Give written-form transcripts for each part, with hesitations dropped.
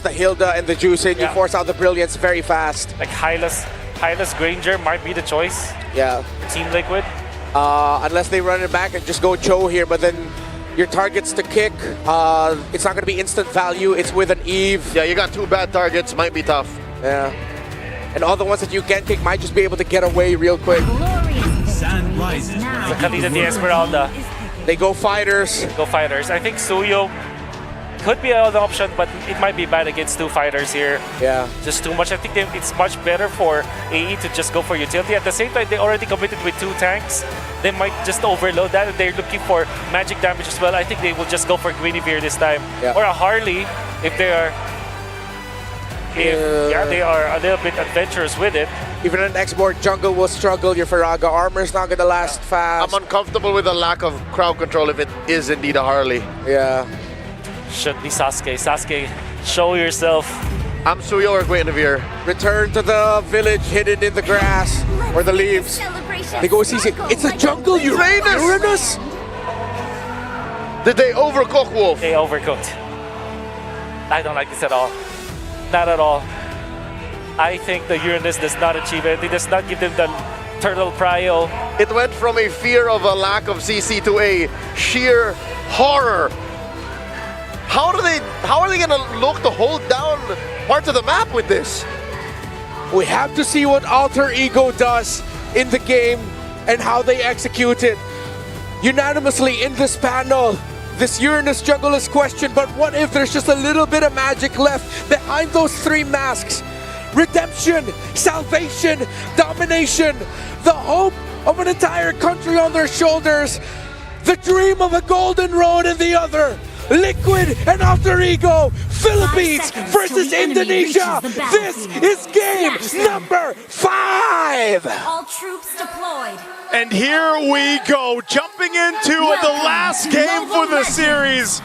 the Hilda and the Juice in. You Yeah. force out the Brilliance very fast. Like Hylas Granger might be the choice. Yeah. Team Liquid. Unless they run it back and just go Cho here, but then your target's to kick. It's not going to be instant value. It's with an Eve. Yeah, you got 2 bad targets. Might be tough. Yeah. And all the ones that you can kick might just be able to get away real quick. Sun rises. So Kalina the Esmeralda. They go fighters. Go fighters. I think Suyo could be an option, but it might be bad against 2 fighters here. Yeah. Just too much. I think it's much better for AE to just go for utility. At the same time, they already committed with 2 tanks. They might just overload that, and they're looking for magic damage as well. I think they will just go for Guinevere this time. Yeah. Or a Harley if they are... yeah, they are a little bit adventurous with it. Even an export jungle will struggle. Your Faraga armor's not going to last fast. I'm uncomfortable with the lack of crowd control if it is indeed a Harley. Yeah. Should be Sasuke. Sasuke, show yourself. I'm Suyo or Guinevere. Return to the village hidden in the grass or the leaves. They go CC. It's a jungle, Uranus! Did they overcook Wolf? They overcooked. I don't like this at all. Not at all. I think the Uranus does not achieve it. It does not give them the turtle prio. It went from a fear of a lack of CC to a sheer horror. How are they gonna look to hold down parts of the map with this? We have to see what Alter Ego does in the game and how they execute it. Unanimously in this panel, this Uranus jungle is questioned, but what if there's just a little bit of magic left behind those 3 masks? Redemption, salvation, domination, the hope of an entire country on their shoulders, the dream of a golden road in the other. Liquid and Alter Ego, Philippines versus Indonesia. This is game number 5. All troops deployed. And here we go, jumping into the last game for the series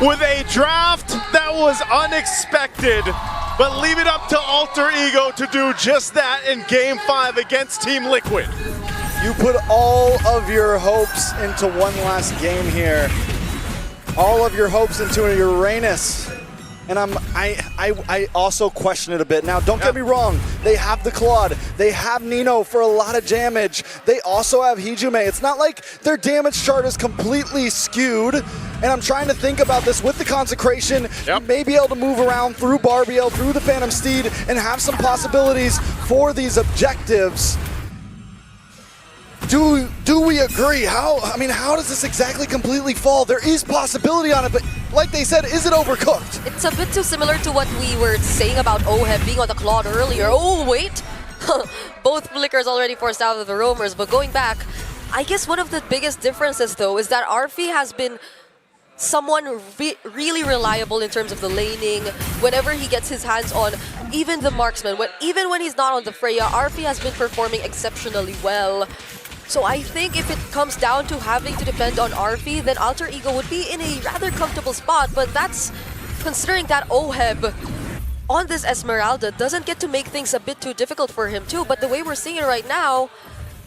with a draft that was unexpected, but leave it up to Alter Ego to do just that in Game 5 against Team Liquid. You put all of your hopes into one last game here. All of your hopes into a Uranus. And I also question it a bit. Now, don't get me wrong. They have the Claude. They have Nino for a lot of damage. They also have Hijume. It's not like their damage chart is completely skewed. And I'm trying to think about this with the Consecration. You may be able to move around through Barbiel, through the Phantom Steed, and have some possibilities for these objectives. Do we agree? How does this exactly completely fall? There is possibility on it, but like they said, is it overcooked? It's a bit too similar to what we were saying about Oheb being on the Claude earlier. Oh, wait! Both Flickers already forced out of the roamers, but going back, I guess one of the biggest differences, though, is that Arfi has been someone really reliable in terms of the laning. Whenever he gets his hands on even the marksman, even when he's not on the Freya, Arfi has been performing exceptionally well. So I think if it comes down to having to depend on Arfi, then Alter Ego would be in a rather comfortable spot, but that's considering that Oheb on this Esmeralda doesn't get to make things a bit too difficult for him too, but the way we're seeing it right now,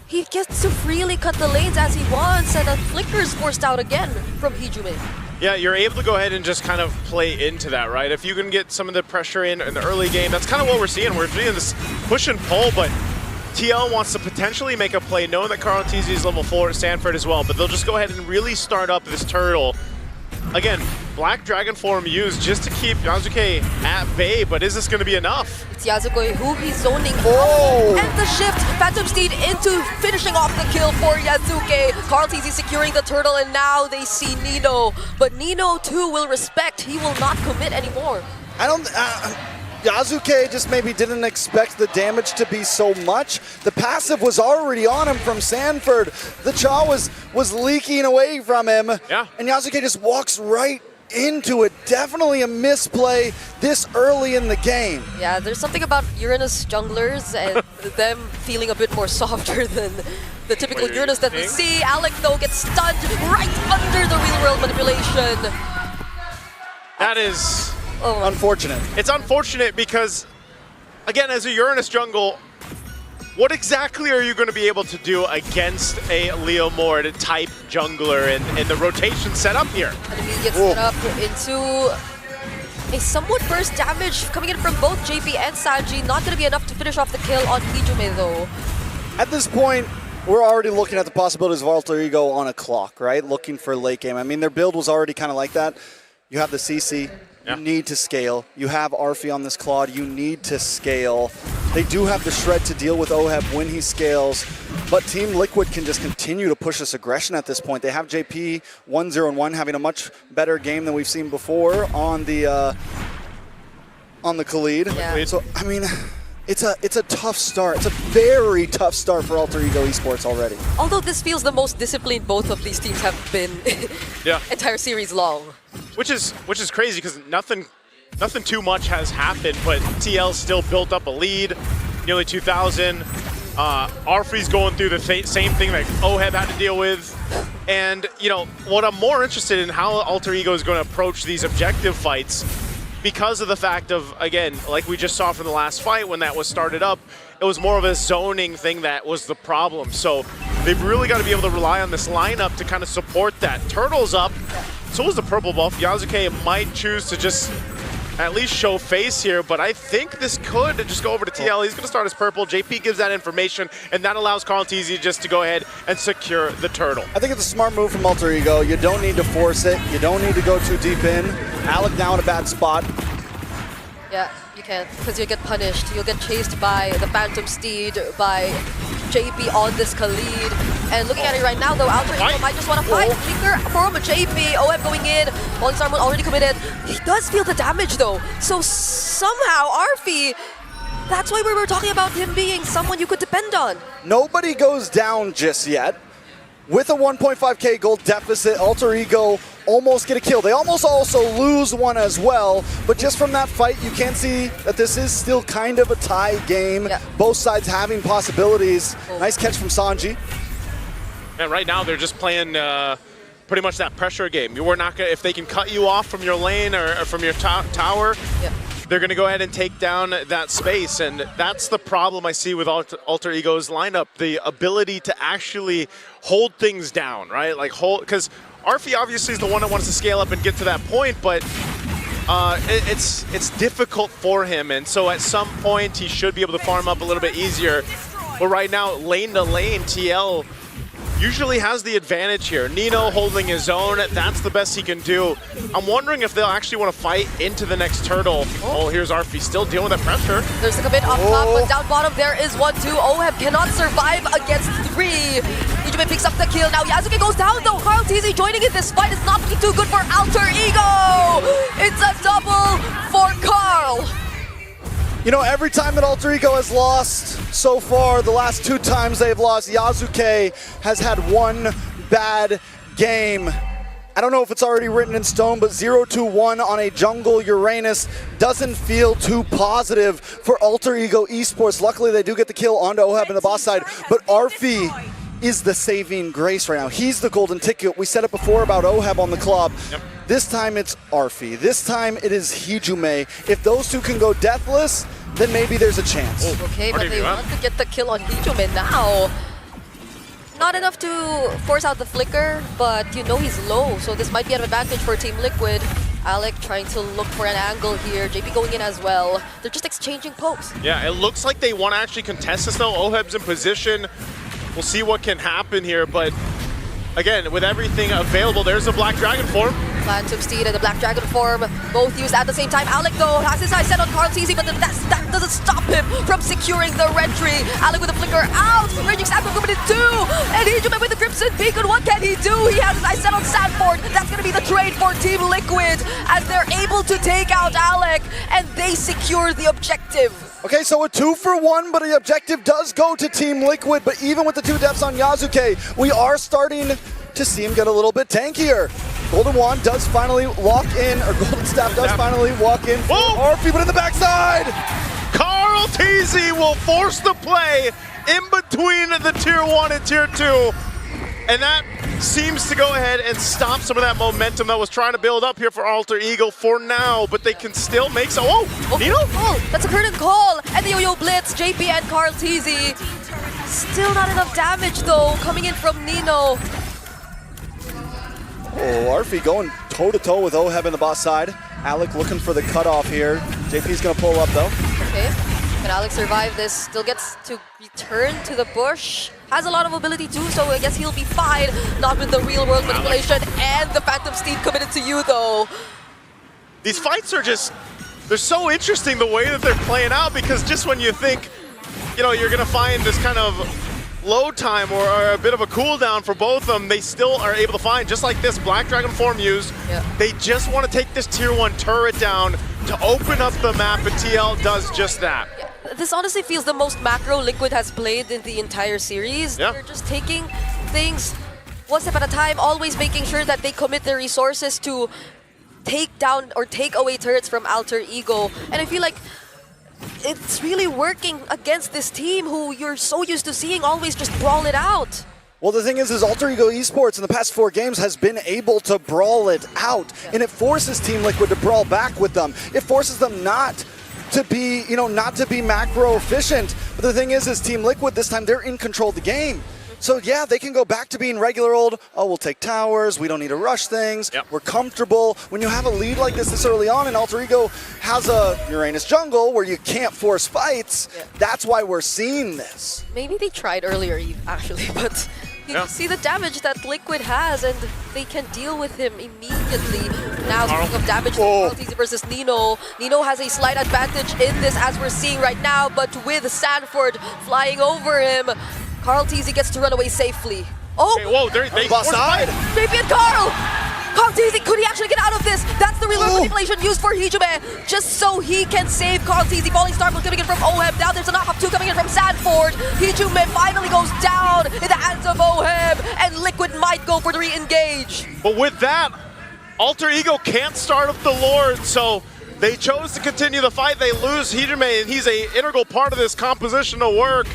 he gets to freely cut the lanes as he wants, and a Flicker is forced out again from Hijume. Yeah, you're able to go ahead and just kind of play into that, right? If you can get some of the pressure in the early game, that's kind of what we're seeing. We're seeing this push and pull, but TL wants to potentially make a play, knowing that Carl TZ is level 4 at Stanford as well, but they'll just go ahead and really start up this turtle. Again, Black Dragon form used just to keep Yasuke at bay, but is this going to be enough? It's Yasuke who he's zoning out, and the shift, Phantom Steed into finishing off the kill for Yasuke. Carl TZ securing the turtle, and now they see Nino, but Nino too will respect, he will not commit anymore. Yasuke just maybe didn't expect the damage to be so much. The passive was already on him from Sanford. The Cha was leaking away from him. Yeah. And Yasuke just walks right into it. Definitely a misplay this early in the game. Yeah, there's something about Uranus junglers and them feeling a bit more softer than the typical Uranus that we see. Alec, though, gets stunned right under the real-world manipulation. That is unfortunate. It's unfortunate because, again, as a Uranus jungle, what exactly are you going to be able to do against a Leo Mord type jungler and the rotation set up here? And he gets set up into A somewhat burst damage coming in from both JP and Sanji. Not going to be enough to finish off the kill on Hijume though. At this point, we're already looking at the possibilities of Alter Ego on a clock, right? Looking for late game. I mean, their build was already kind of like that. You have the CC. You need to scale. You have Arfi on this Claude. You need to scale. They do have the shred to deal with Oheb when he scales, but Team Liquid can just continue to push this aggression at this point. They have JP 1-0-1 having a much better game than we've seen before on the Khalid. Yeah. So I mean, it's a tough start. It's a very tough start for Alter Ego Esports already. Although this feels the most disciplined both of these teams have been entire series long. Which is crazy because nothing too much has happened, but TL still built up a lead, nearly 2,000. Arfree's going through the same thing that Oheb had to deal with. And, you know, what I'm more interested in how Alter Ego is going to approach these objective fights because of the fact of, again, like we just saw from the last fight when that was started up, it was more of a zoning thing that was the problem. So they've really got to be able to rely on this lineup to kind of support that. Turtle's up, so is the purple buff. Yasuke might choose to just at least show face here, but I think this could just go over to TL. He's going to start as purple. JP gives that information, and that allows Karltzy just to go ahead and secure the turtle. I think it's a smart move from Alter Ego. You don't need to force it. You don't need to go too deep in. Alec now in a bad spot. Yeah, you can't, because you'll get punished. You'll get chased by the Phantom Steed, by JP on this Khalid. And looking at it right now, though, Alter Ego might just want to fight. Flicker from JP. OM going in. One Sarmon already committed. He does feel the damage, though. So somehow, Arfi, that's why we were talking about him being someone you could depend on. Nobody goes down just yet. With a 1.5k gold deficit, Alter Ego almost get a kill. They almost also lose one as well, but just from that fight, you can see that this is still kind of a tie game. Yeah. Both sides having possibilities. Nice catch from Sanji. And right now, they're just playing pretty much that pressure game. You were not gonna, if they can cut you off from your lane or from your tower, they're going to go ahead and take down that space, and that's the problem I see with Alter Ego's lineup, the ability to actually hold things down, right? Like because Arfi obviously is the one that wants to scale up and get to that point, but it's difficult for him, and so at some point he should be able to farm up a little bit easier. But right now, lane to lane, TL usually has the advantage here. Nino holding his own, that's the best he can do. I'm wondering if they'll actually want to fight into the next turtle. Oh, here's Arfi still dealing with that pressure. There's a commit off top, but down bottom there is 1-2. Oheb cannot survive against 3. Hijume picks up the kill. Now Yasuke goes down though. Karltzy joining in this fight is not looking too good for Alter Ego. It's a double for Karl. You know, every time that Alter Ego has lost so far, the last 2 times they've lost, Yasuke has had one bad game. I don't know if it's already written in stone, but 0-1 on a jungle Uranus doesn't feel too positive for Alter Ego Esports. Luckily, they do get the kill onto Oheb in the boss side, but Arfi is the saving grace right now. He's the golden ticket. We said it before about Oheb on the club. This time it's Arfi. This time it is Hijume. If those two can go deathless, then maybe there's a chance. Okay, but they want to get the kill on Hijume now. Not enough to force out the flicker, but you know he's low, so this might be an advantage for Team Liquid. Alec trying to look for an angle here. JP going in as well. They're just exchanging pokes. Yeah, it looks like they want to actually contest this though. Oheb's in position. We'll see what can happen here, but again, with everything available, there's a Black Dragon form. Phantom Steed and the Black Dragon form, both used at the same time. Alec though has his eyes set on Karltzy, but that doesn't stop him from securing the red tree. Alec with the flicker out, Raging Sandford coming in 2, and Hijume with the Crimson Beacon. What can he do? He has his eyes set on Sandford. That's going to be the trade for Team Liquid as they're able to take out Alec, and they secure the objective. Okay, so a 2-for-1, but the objective does go to Team Liquid, but even with the 2 deaths on Yasuke, we are starting to see him get a little bit tankier. Golden Wand does finally walk in, or Golden Staff does finally walk in for Arfi, but in the backside! Karltzy will force the play in between the Tier 1 and Tier 2, and that seems to go ahead and stop some of that momentum that was trying to build up here for Alter Ego for now, but they can still make so. Nino? Oh, that's a curtain call, and the Yo-Yo Blitz, JP and Karltzy. Still not enough damage though, coming in from Nino. Oh, Arfi going toe-to-toe with Oheb in the boss side. Alec looking for the cutoff here. JP's gonna pull up though. Okay. Can Alex survive this? Still gets to return to the bush. Has a lot of ability too, so I guess he'll be fine. Not with the real world manipulation and the Phantom Steed committed to you though. These fights are just, they're so interesting the way that they're playing out, because just when you think, you know, you're gonna find this kind of load time or a bit of a cooldown for both of them, they still are able to find, just like this Black Dragon form used. Yeah. They just want to take this tier 1 turret down to open up the map, and TL does just that. Yeah. This honestly feels the most macro Liquid has played in the entire series. Yeah. They're just taking things one step at a time, always making sure that they commit their resources to take down or take away turrets from Alter Ego. And I feel like it's really working against this team who you're so used to seeing always just brawl it out. Well, the thing is Alter Ego Esports in the past 4 games has been able to brawl it out, and it forces Team Liquid to brawl back with them. It forces them not to be, not to be macro efficient. But the thing is Team Liquid this time, they're in control of the game. So yeah, they can go back to being regular old, oh, we'll take towers, we don't need to rush things, we're comfortable. When you have a lead like this early on, and Alter Ego has a Uranus jungle where you can't force fights, that's why we're seeing this. Maybe they tried earlier, actually, but you see the damage that Liquid has, and they can deal with him immediately. Now, speaking of damage, TLPH versus Nino. Nino has a slight advantage in this, as we're seeing right now, but with Sanford flying over him, Carl TZ gets to run away safely. Oh! Okay, whoa, they bust side. JP and Carl! Carl TZ, could he actually get out of this? That's the real world manipulation used for Hijime, just so he can save Carl TZ. Falling Star coming in from Oheb. Now there's a knock-up 2 coming in from Sanford. Hijime finally goes down in the hands of Oheb, and Liquid might go for the re-engage. But with that, Alter Ego can't start up the Lord, so they chose to continue the fight. They lose Hijime, and he's an integral part of this compositional work.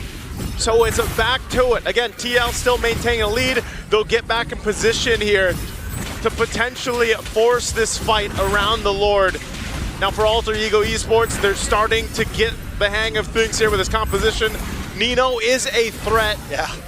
So it's a back to it. Again, TL still maintaining a lead. They'll get back in position here to potentially force this fight around the Lord. Now for Alter Ego Esports, they're starting to get the hang of things here with his composition. Nino is a threat,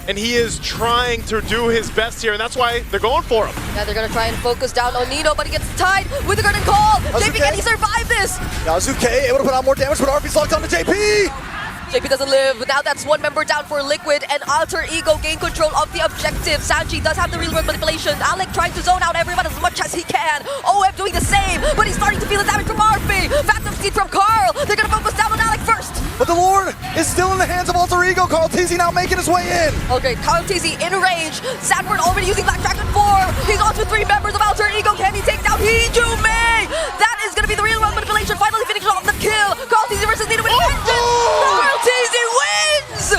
and he is trying to do his best here, and that's why they're going for him. Yeah, they're gonna try and focus down on Nino, but he gets tied with the Garden Call. JP, can he survive this? Yasuke able to put out more damage, but RP's locked on to JP! JP doesn't live, but now that's 1 member down for Liquid, and Alter Ego gain control of the objective. Sanji does have the real world manipulation. Alec trying to zone out everyone as much as he can. OF doing the same, but he's starting to feel the damage from RP. Phantom Steed from Carl. They're gonna focus down on Alec first. But the Lord is still in the hands of Alter Ego. Carl TZ now making his way in. Okay, Carl TZ in range. Sanford already using Black Dragon 4. He's on to 3 members of Alter Ego. Can he take down Hijime? That is gonna be the real world manipulation. Finally finishing off the kill. Carl TZ versus Nino with vengeance. Carl TZ wins!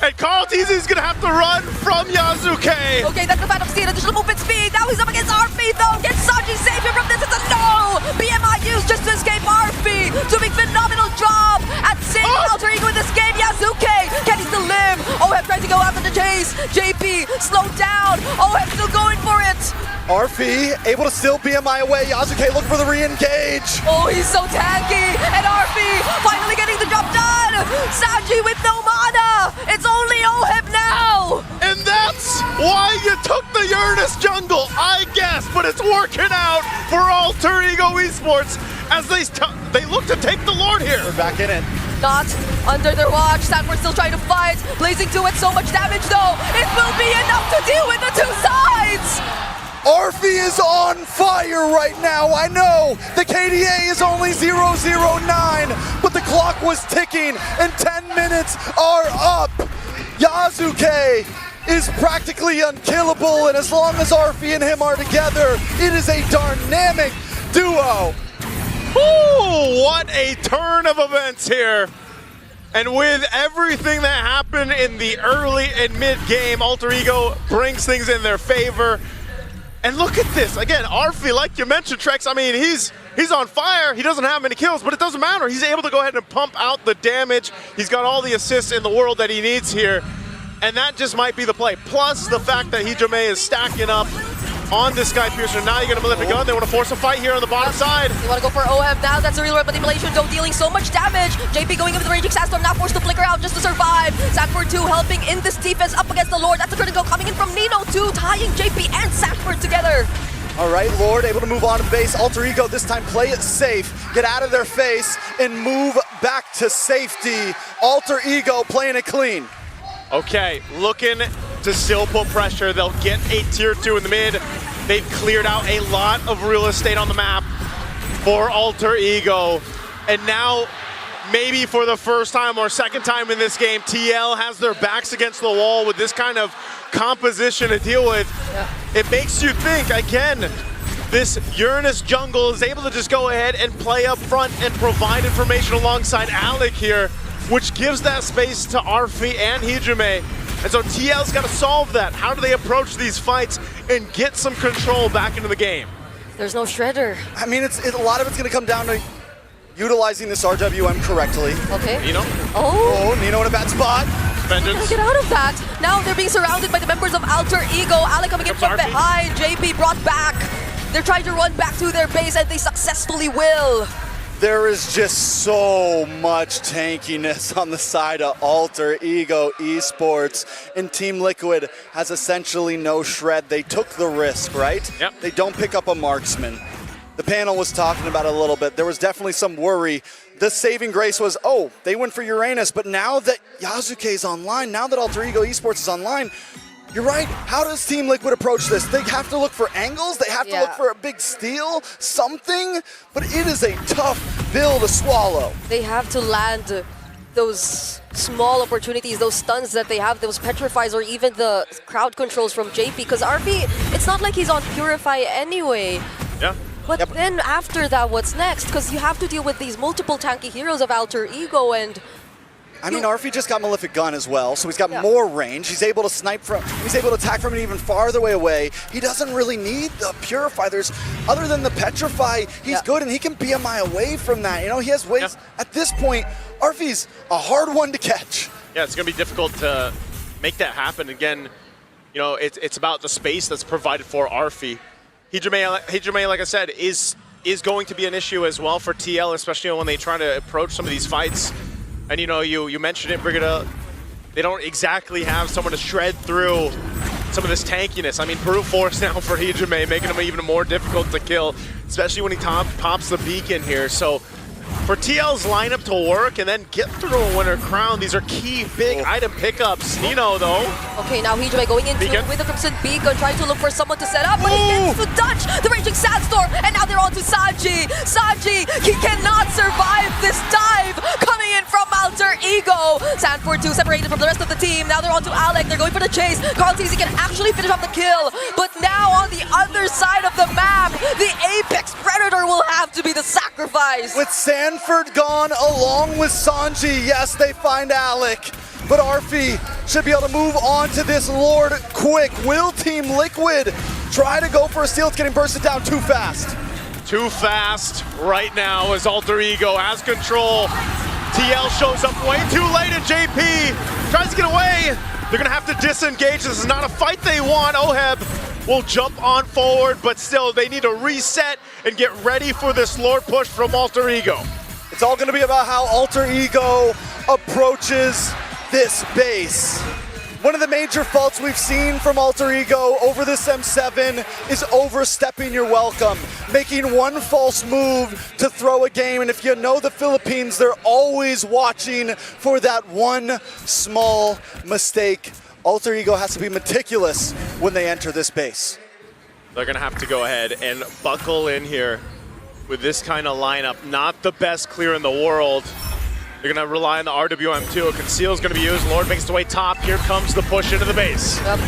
And Carl TZ is gonna have to run from Yasuke. Okay, that's the Phantom Steed, additional movement speed. Now he's up against RP though. Can Sanji save him from this? It's a no! BMI used just to escape RP. Doing phenomenal job at saving Alter Ego in this game. Yasuke, can he still live? OF trying to go after the chase. JP, slow down. OF still going for it. RP able to still BMI away. Yasuke looking for the re-engage. Oh, he's so tanky. And RP finally getting the job done. Sanji with no mana. It's only OHEB now. And that's why you took the Uranus jungle, I guess. But it's working out for Alter Ego Esports as they look to take the Lord here. We're back in it. Not under their watch. Sanford still trying to fight. Blazing 2 with so much damage though. It will be enough to deal with the 2 sides. Arfi is on fire right now. I know the KDA is only 009, but the clock was ticking and 10 minutes are up. Yasuke is practically unkillable, and as long as Arfi and him are together, it is a dynamic duo. Ooh, what a turn of events here. And with everything that happened in the early and mid game, Alter Ego brings things in their favor. And look at this, again, Arfi, like you mentioned, Trex, I mean, he's on fire, he doesn't have many kills, but it doesn't matter. He's able to go ahead and pump out the damage. He's got all the assists in the world that he needs here, and that just might be the play. Plus the fact that Hijime is stacking up on this guy Piercer. Now you're gonna lift a gun, they wanna force a fight here on the bottom side. They wanna go for OF now, that's a real world manipulation, though dealing so much damage. JP going in with the Raging Sandstorm, now forced to flicker out just to survive. Sanford 2 helping in this defense up against the Lord. That's a critical coming in from Nino 2, tying JP and Sanford together. All right, Lord able to move on to base. Alter Ego this time play it safe, get out of their face, and move back to safety. Alter Ego playing it clean. Okay, looking to still put pressure. They'll get a tier 2 in the mid. They've cleared out a lot of real estate on the map for Alter Ego. And now, maybe for the first time or second time in this game, TL has their backs against the wall with this kind of composition to deal with. It makes you think, again, this Uranus jungle is able to just go ahead and play up front and provide information alongside Alec here, which gives that space to Arfi and Hijime. And so TL's got to solve that. How do they approach these fights and get some control back into the game? There's no Shredder. I mean, a lot of it's going to come down to utilizing this RWM correctly. Okay. Nino? Oh. Nino in a bad spot. Vengeance. Get out of that. Now they're being surrounded by the members of Alter Ego. Alec coming in from behind. JP brought back. They're trying to run back to their base, and they successfully will. There is just so much tankiness on the side of Alter Ego Esports, and Team Liquid has essentially no shred. They took the risk, right? Yep. They don't pick up a marksman. The panel was talking about it a little bit. There was definitely some worry. The saving grace was, oh, they went for Uranus, but now that Yasuke is online, now that Alter Ego Esports is online, you're right. How does Team Liquid approach this? They have to look for angles. They have to look for a big steal, something. But it is a tough pill to swallow. They have to land those small opportunities, those stuns that they have, those petrifies, or even the crowd controls from JP. Because RP, it's not like he's on Purify anyway. Yeah. But then after that, what's next? Because you have to deal with these multiple tanky heroes of Alter Ego, and I mean, Arfi just got Malefic Gun as well, so he's got more range. He's able to snipe from, he's able to attack from an even farther way away. He doesn't really need the Purify. There's, other than the Petrify, he's good, and he can be a mile away from that. You know, he has ways, at this point, Arfi's a hard one to catch. Yeah, it's going to be difficult to make that happen. Again, you know, it's about the space that's provided for Arfi. Hijime, like I said, is going to be an issue as well for TL, especially when they try to approach some of these fights. And you know, you mentioned it, Brigida, they don't exactly have someone to shred through some of this tankiness. I mean, brute force now for Hijime, making him even more difficult to kill, especially when he pops the beacon here. So for TL's lineup to work and then get through a winner crown, these are key big item pickups. Nino, though. okay, now Hijime going into with the Crimson Beacon, trying to look for someone to set up, but he gets to dodge the Raging Sandstorm, and now they're on to Sanji. Sanji, he cannot survive this dive coming in from Alter Ego. Sanford 2 separated from the rest of the team. Now they're on to Alec. They're going for the chase. Carl TZ can actually finish off the kill, but now on the other side of the map, the Apex Predator will have to be the sacrifice. With Sanford gone along with Sanji, yes, they find Alec, but Arfi should be able to move on to this Lord quick. Will Team Liquid try to go for a steal? It's getting bursted down too fast. Too fast right now as Alter Ego has control. TL shows up way too late, and JP tries to get away. They're gonna have to disengage. This is not a fight they want. Oheb will jump on forward, but still they need to reset and get ready for this Lord push from Alter Ego. It's all gonna be about how Alter Ego approaches this base. One of the major faults we've seen from Alter Ego over this M7 is overstepping your welcome, making one false move to throw a game. And if you know the Philippines, they're always watching for that one small mistake. Alter Ego has to be meticulous when they enter this base. They're gonna have to go ahead and buckle in here with this kind of lineup. Not the best clear in the world. They're gonna rely on the RWM too. A conceal is gonna be used. Lord makes the way top. Here comes the push into the base. Yep.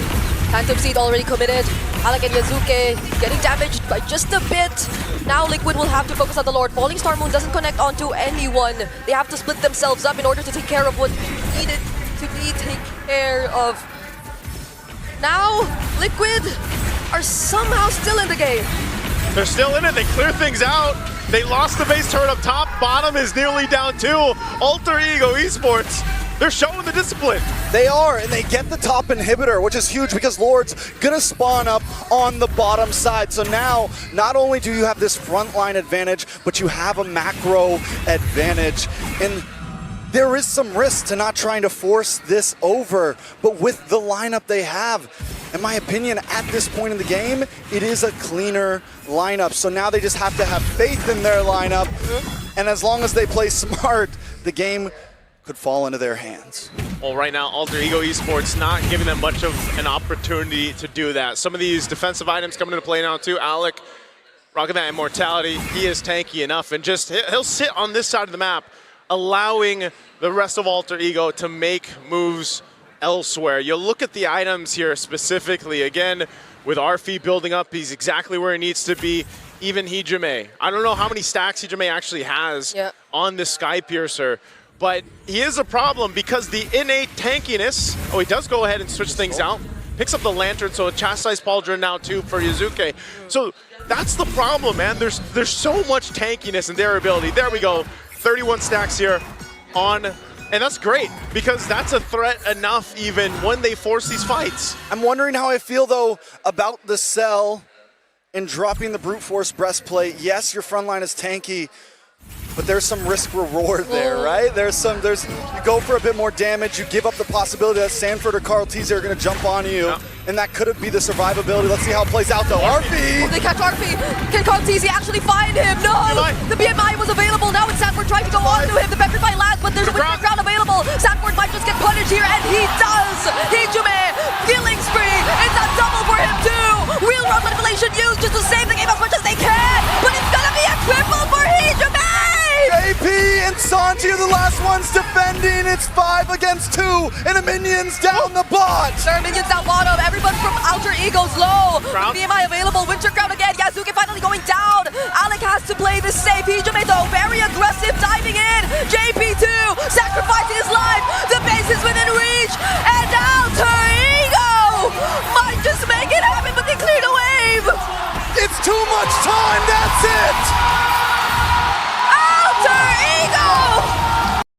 Phantom Seed already committed. Alec and Yazuke getting damaged by just a bit. Now Liquid will have to focus on the Lord. Falling Star Moon doesn't connect onto anyone. They have to split themselves up in order to take care of what needed to be taken care of. Now Liquid are somehow still in the game. They're still in it. They clear things out. They lost the base turret up top. Bottom is nearly down too. Alter Ego Esports, they're showing the discipline. They are, and they get the top inhibitor, which is huge because Lord's gonna spawn up on the bottom side. So now, not only do you have this frontline advantage, but you have a macro advantage. And there is some risk to not trying to force this over, but with the lineup they have, in my opinion, at this point in the game, it is a cleaner lineup. So now they just have to have faith in their lineup. And as long as they play smart, the game could fall into their hands. Well, right now, Alter Ego Esports not giving them much of an opportunity to do that. Some of these defensive items coming into play now too. Alec rocking that immortality. He is tanky enough, and just he'll sit on this side of the map, allowing the rest of Alter Ego to make moves elsewhere. You look at the items here specifically. Again, with Arfi building up, he's exactly where he needs to be. Even Hijime. I don't know how many stacks Hijime actually has on this Sky Piercer, but he is a problem because the innate tankiness, oh, he does go ahead and switch things out. Picks up the Lantern, so a Chastised Pauldron now too for Yuzuke. So that's the problem, man. There's so much tankiness in their ability. There we go. 31 stacks here on, and that's great because that's a threat enough even when they force these fights. I'm wondering how I feel though about the Cell and dropping the Brute Force Breastplate. Yes, your front line is tanky, but there's some risk reward there, right? You go for a bit more damage, you give up the possibility that Sanford or Carl Teasy are gonna jump on you, and that could be the survivability. Let's see how it plays out though. Arfi! They catch Arfi. Can Carl Teasy actually find him? No! The BMI was available. Now it's Sanford trying to go on to him. The Petrify lands, but there's a Winter Crown available. Sanford might just get punished here, and he does! Hijime, killing spree. It's a double for him too! Real world manipulation used just to save the game as much as they can, but it's gonna be a triple for Hijime! AP and Santi are the last ones defending. It's 5 against 2, and the minions down the bot. There are minions down bottom. Everyone from Alter Ego's low. BMI available. Winter Crown again. Yazuki finally going down. Alec has to play this safe. Hijime though, very aggressive, diving in.